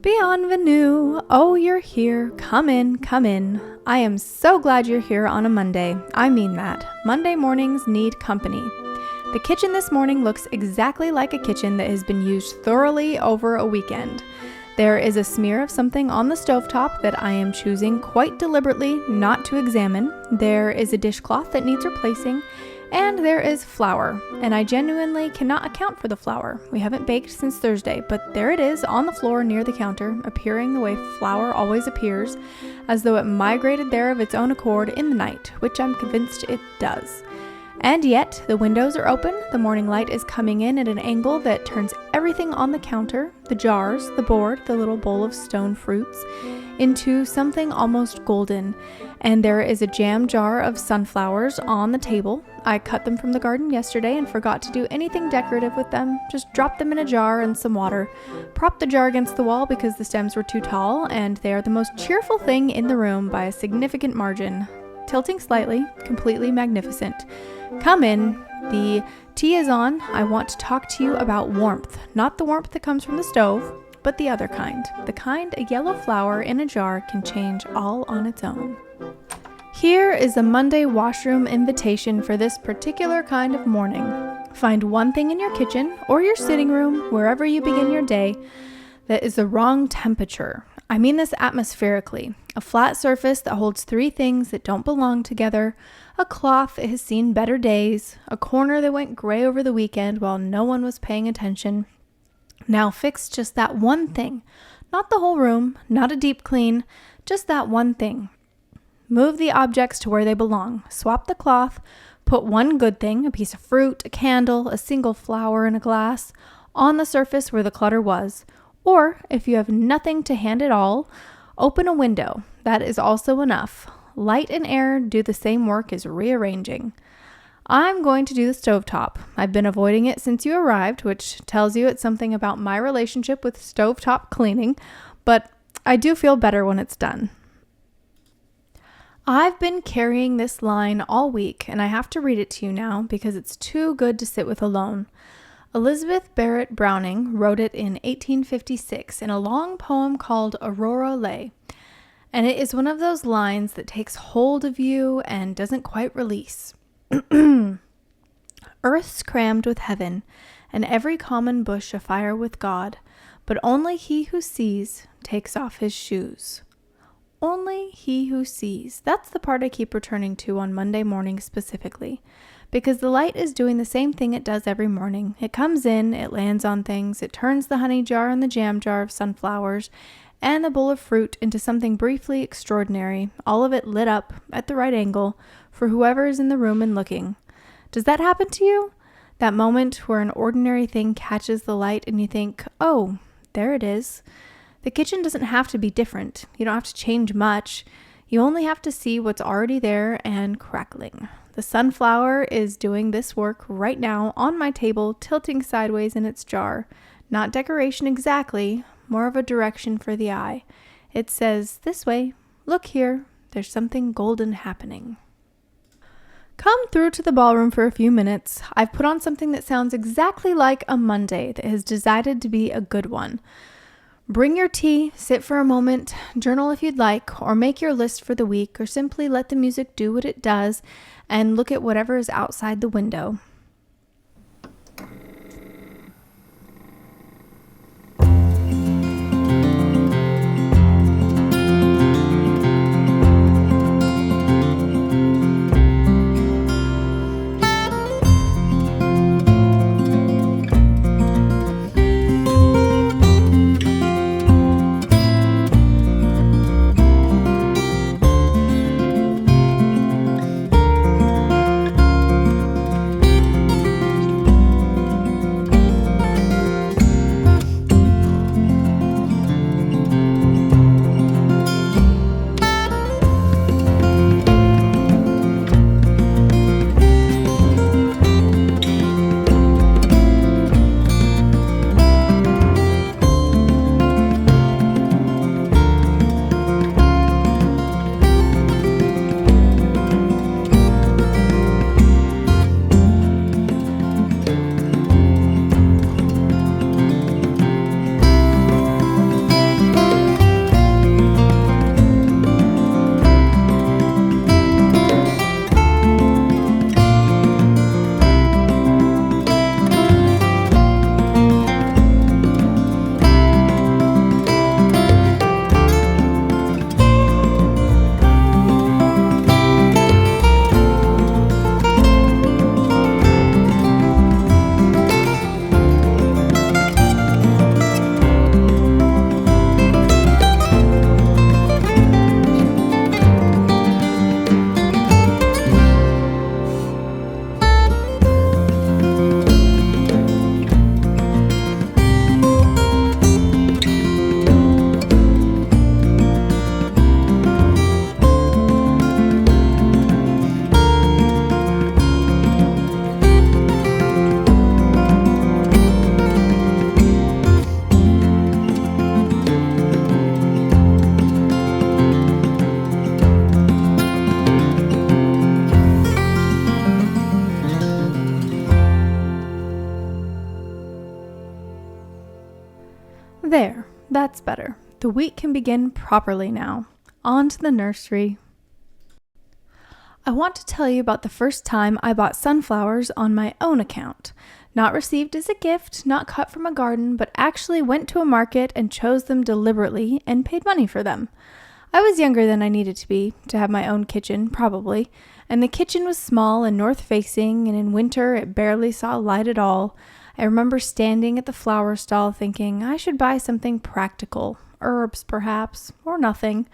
Bienvenue! Oh, you're here. Come in, come in. I am so glad you're here on a Monday. I mean that. Monday mornings need company. The kitchen this morning looks exactly like a kitchen that has been used thoroughly over a weekend. There is a smear of something on the stovetop that I am choosing quite deliberately not to examine. There is a dishcloth that needs replacing. And there is flour, and I genuinely cannot account for the flour. We haven't baked since Thursday, but there it is on the floor near the counter, appearing the way flour always appears, as though it migrated there of its own accord in the night, which I'm convinced it does. And yet, the windows are open, the morning light is coming in at an angle that turns everything on the counter, the jars, the board, the little bowl of stone fruits, into something almost golden. And there is a jam jar of sunflowers on the table. I cut them from the garden yesterday and forgot to do anything decorative with them. Just dropped them in a jar and some water. Propped the jar against the wall because the stems were too tall, and they are the most cheerful thing in the room by a significant margin. Tilting slightly, completely magnificent. Come in. The tea is on. I want to talk to you about warmth. Not the warmth that comes from the stove, but the other kind. The kind a yellow flower in a jar can change all on its own. Here is a Monday washroom invitation for this particular kind of morning. Find one thing in your kitchen or your sitting room, wherever you begin your day, that is the wrong temperature. I mean this atmospherically. A flat surface that holds three things that don't belong together, a cloth that has seen better days, a corner that went gray over the weekend while no one was paying attention. Now fix just that one thing. Not the whole room, not a deep clean, just that one thing. Move the objects to where they belong. Swap the cloth. Put one good thing, a piece of fruit, a candle, a single flower in a glass, on the surface where the clutter was. Or, if you have nothing to hand at all, open a window. That is also enough. Light and air do the same work as rearranging. I'm going to do the stovetop. I've been avoiding it since you arrived, which tells you it's something about my relationship with stovetop cleaning, but I do feel better when it's done. I've been carrying this line all week, and I have to read it to you now because it's too good to sit with alone. Elizabeth Barrett Browning wrote it in 1856 in a long poem called Aurora Lay, and it is one of those lines that takes hold of you and doesn't quite release. Earth's crammed with heaven, and every common bush afire with God, but only he who sees takes off his shoes. Only he who sees. That's the part I keep returning to on Monday morning specifically, because the light is doing the same thing it does every morning. It comes in, it lands on things, it turns the honey jar and the jam jar of sunflowers and the bowl of fruit into something briefly extraordinary, all of it lit up at the right angle for whoever is in the room and looking. Does that happen to you? That moment where an ordinary thing catches the light and you think, oh, there it is. The kitchen doesn't have to be different. You don't have to change much. You only have to see what's already there and crackling. The sunflower is doing this work right now on my table, tilting sideways in its jar. Not decoration exactly, more of a direction for the eye. It says, this way, look here, there's something golden happening. Come through to the ballroom for a few minutes. I've put on something that sounds exactly like a Monday that has decided to be a good one. Bring your tea, sit for a moment, journal if you'd like, or make your list for the week, or simply let the music do what it does and look at whatever is outside the window. There, that's better. The week can begin properly now. On to the nursery. I want to tell you about the first time I bought sunflowers on my own account. Not received as a gift, not cut from a garden, but actually went to a market and chose them deliberately and paid money for them. I was younger than I needed to be to have my own kitchen, probably, and the kitchen was small and north-facing, and in winter it barely saw light at all. I remember standing at the flower stall thinking I should buy something practical, herbs perhaps, or nothing.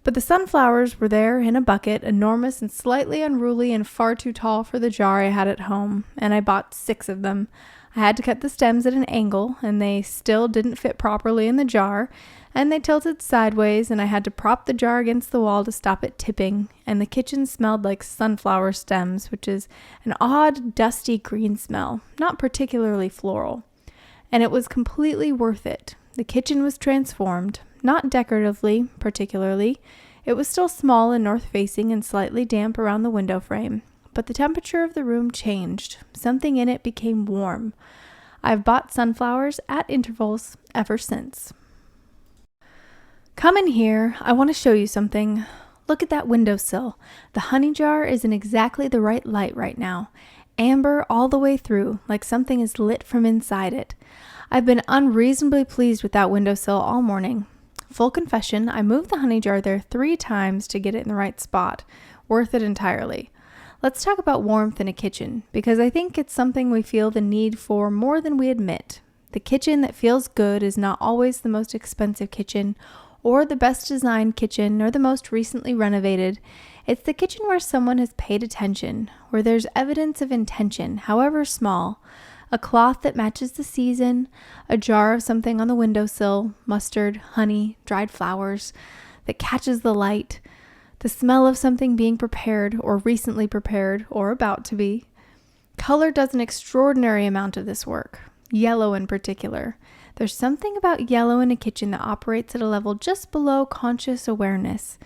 But the sunflowers were there in a bucket, enormous and slightly unruly and far too tall for the jar I had at home, and I bought 6 of them. I had to cut the stems at an angle, and they still didn't fit properly in the jar, and they tilted sideways, and I had to prop the jar against the wall to stop it tipping, and the kitchen smelled like sunflower stems, which is an odd, dusty green smell, not particularly floral. And it was completely worth it. The kitchen was transformed, not decoratively, particularly. It was still small and north-facing and slightly damp around the window frame, but the temperature of the room changed. Something in it became warm. I've bought sunflowers at intervals ever since. Come in here. I want to show you something. Look at that windowsill. The honey jar is in exactly the right light right now. Amber all the way through, like something is lit from inside it. I've been unreasonably pleased with that windowsill all morning. Full confession, I moved the honey jar there 3 times to get it in the right spot. Worth it entirely. Let's talk about warmth in a kitchen, because I think it's something we feel the need for more than we admit. The kitchen that feels good is not always the most expensive kitchen, or the best designed kitchen, or the most recently renovated. It's the kitchen where someone has paid attention, where there's evidence of intention, however small. A cloth that matches the season, a jar of something on the windowsill, mustard, honey, dried flowers, that catches the light, the smell of something being prepared, or recently prepared, or about to be. Color does an extraordinary amount of this work, yellow in particular. There's something about yellow in a kitchen that operates at a level just below conscious awareness.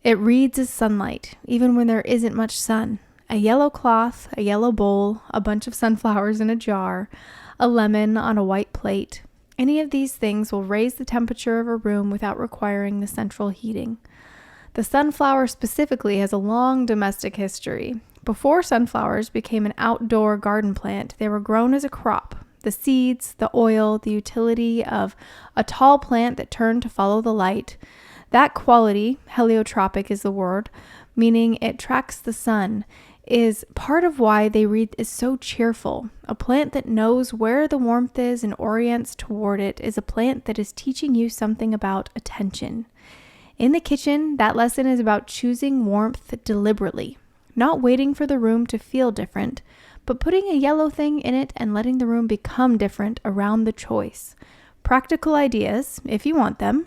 It reads as sunlight, even when there isn't much sun. A yellow cloth, a yellow bowl, a bunch of sunflowers in a jar, a lemon on a white plate. Any of these things will raise the temperature of a room without requiring the central heating. The sunflower specifically has a long domestic history. Before sunflowers became an outdoor garden plant, they were grown as a crop. The seeds, the oil, the utility of a tall plant that turned to follow the light. That quality, heliotropic is the word, meaning it tracks the sun, is part of why they read is so cheerful. A plant that knows where the warmth is and orients toward it is a plant that is teaching you something about attention. In the kitchen, that lesson is about choosing warmth deliberately, not waiting for the room to feel different, but putting a yellow thing in it and letting the room become different around the choice. Practical ideas, if you want them.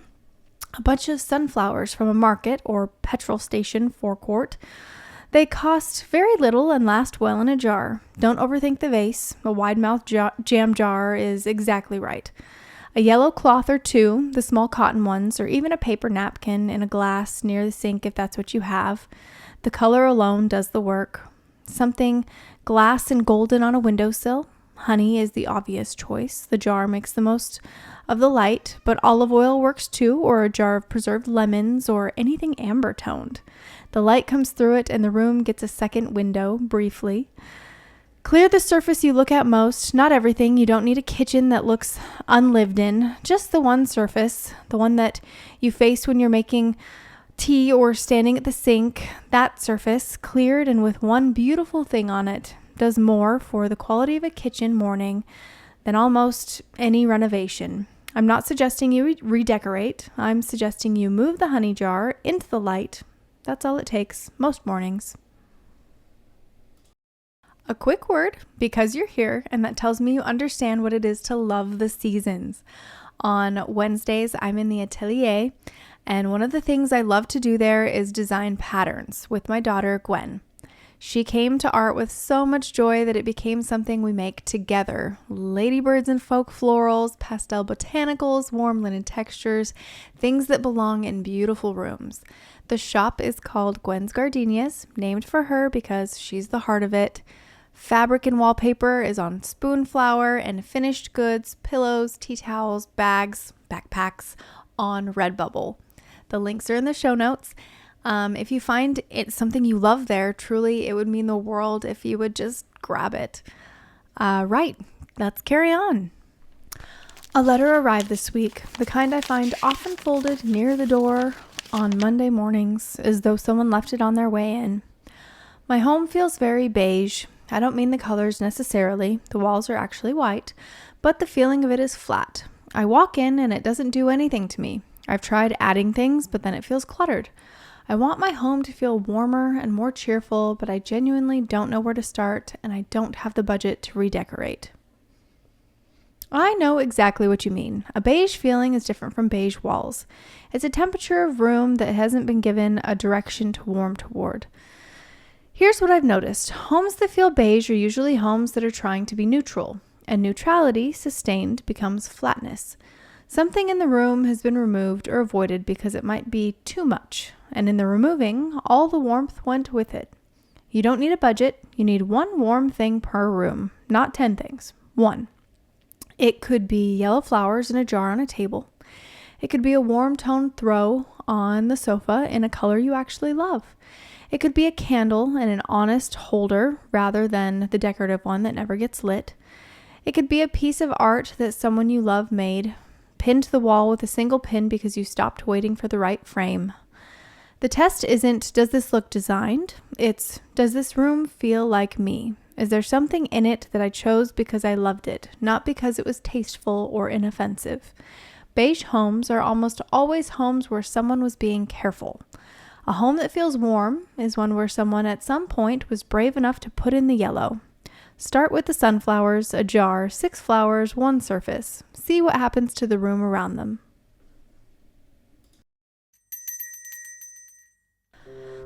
A bunch of sunflowers from a market or petrol station forecourt. They cost very little and last well in a jar. Don't overthink the vase. A wide-mouthed jam jar is exactly right. A yellow cloth or 2, the small cotton ones, or even a paper napkin in a glass near the sink if that's what you have. The color alone does the work. Something glass and golden on a windowsill. Honey is the obvious choice. The jar makes the most of the light, but olive oil works too, or a jar of preserved lemons, or anything amber toned. The light comes through it and the room gets a second window, briefly. Clear the surface you look at most, not everything. You don't need a kitchen that looks unlived in, just the one surface, the one that you face when you're making tea or standing at the sink. That surface, cleared and with one beautiful thing on it, does more for the quality of a kitchen morning than almost any renovation. I'm not suggesting you redecorate. I'm suggesting you move the honey jar into the light. That's all it takes, most mornings. A quick word, because you're here, and that tells me you understand what it is to love the seasons. On Wednesdays, I'm in the atelier, and one of the things I love to do there is design patterns with my daughter, Gwen. She came to art with so much joy that it became something we make together. Ladybirds and folk florals, pastel botanicals, warm linen textures, things that belong in beautiful rooms. The shop is called Gwen's Gardenias, named for her because she's the heart of it. Fabric and wallpaper is on Spoonflower, and finished goods, pillows, tea towels, bags, backpacks on Redbubble. The links are in the show notes. If you find it something you love there, truly it would mean the world if you would just grab it. Right, let's carry on. A letter arrived this week, the kind I find often folded near the door on Monday mornings, as though someone left it on their way in. My home feels very beige. I don't mean the colors necessarily, the walls are actually white, but the feeling of it is flat. I walk in and it doesn't do anything to me. I've tried adding things, but then it feels cluttered. I want my home to feel warmer and more cheerful, but I genuinely don't know where to start, and I don't have the budget to redecorate. I know exactly what you mean. A beige feeling is different from beige walls. It's a temperature of room that hasn't been given a direction to warm toward. Here's what I've noticed. Homes that feel beige are usually homes that are trying to be neutral, and neutrality, sustained, becomes flatness. Something in the room has been removed or avoided because it might be too much, and in the removing, all the warmth went with it. You don't need a budget. You need one warm thing per room, not 10 things. One. It could be yellow flowers in a jar on a table. It could be a warm toned throw on the sofa in a color you actually love. It could be a candle in an honest holder rather than the decorative one that never gets lit. It could be a piece of art that someone you love made, pinned to the wall with a single pin because you stopped waiting for the right frame. The test isn't, does this look designed? It's, does this room feel like me? Is there something in it that I chose because I loved it, not because it was tasteful or inoffensive? Beige homes are almost always homes where someone was being careful. A home that feels warm is one where someone at some point was brave enough to put in the yellow. Start with the sunflowers, a jar, 6 flowers, 1 surface. See what happens to the room around them.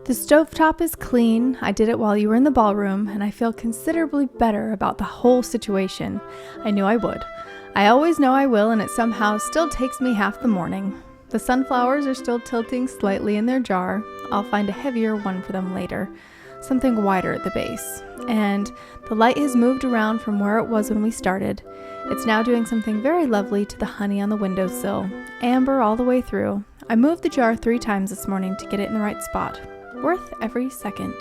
The stovetop is clean. I did it while you were in the ballroom, and I feel considerably better about the whole situation. I knew I would. I always know I will, and it somehow still takes me half the morning. The sunflowers are still tilting slightly in their jar. I'll find a heavier one for them later, something wider at the base. And the light has moved around from where it was when we started. It's now doing something very lovely to the honey on the windowsill. Amber all the way through. I moved the jar 3 times this morning to get it in the right spot. Worth every second.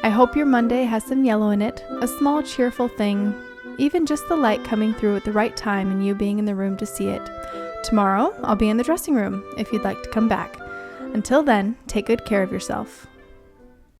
I hope your Monday has some yellow in it, a small cheerful thing, even just the light coming through at the right time and you being in the room to see it. Tomorrow, I'll be in the dressing room if you'd like to come back. Until then, take good care of yourself.